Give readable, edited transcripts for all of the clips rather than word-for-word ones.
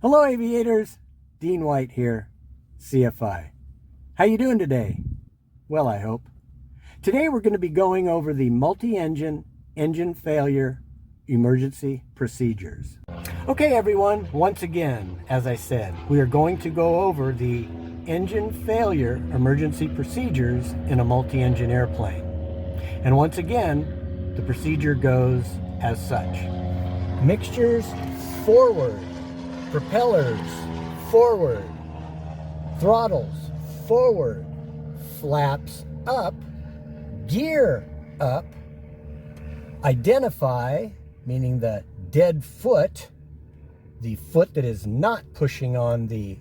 Hello aviators, Dean White here, CFI. How you doing today? Well, I hope. Today we're going to be going over the multi-engine engine failure emergency procedures. Okay everyone, once again, as I said, we are going to go over the engine failure emergency procedures in a multi-engine airplane. And once again, the procedure goes as such. Mixtures forward. Propellers forward, throttles forward, flaps up, gear up, identify, meaning the dead foot, the foot that is not pushing on the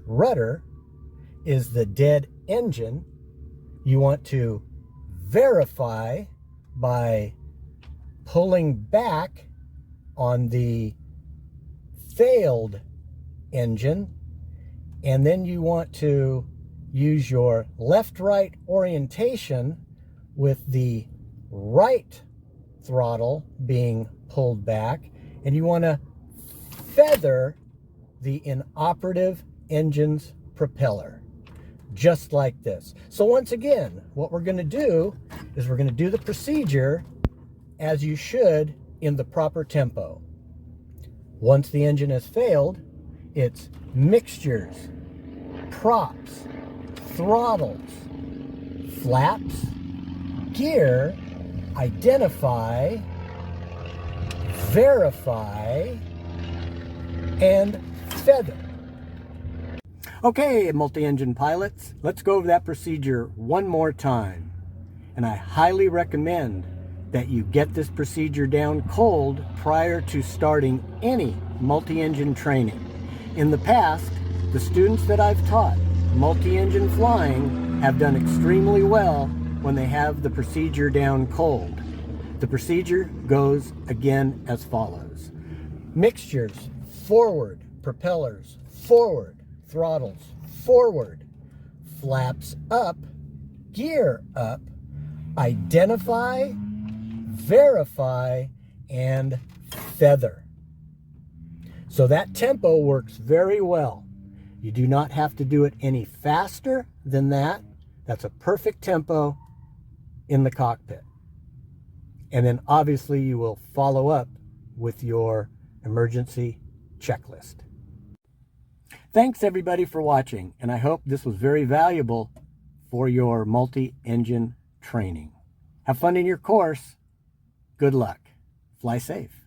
rudder, is the dead engine. You want to verify by pulling back on the failed engine, and then you want to use your left-right orientation with the right throttle being pulled back, and you want to feather the inoperative engine's propeller just like this. So once again, what we're going to do is we're going to do the procedure as you should in the proper tempo. Once the engine has failed, it's mixtures, props, throttles, flaps, gear, identify, verify, and feather. Okay, multi-engine pilots, let's go over that procedure one more time. And I highly recommend that you get this procedure down cold prior to starting any multi-engine training. In the past, the students that I've taught multi-engine flying have done extremely well when they have the procedure down cold. The procedure goes again as follows. Mixtures forward, propellers forward, throttles forward, flaps up, gear up, identify, verify, and feather. So that tempo works very well. You do not have to do it any faster than that. That's a perfect tempo in the cockpit. And then obviously you will follow up with your emergency checklist. Thanks everybody for watching, and I hope this was very valuable for your multi-engine training. Have fun in your course. Good luck. Fly safe.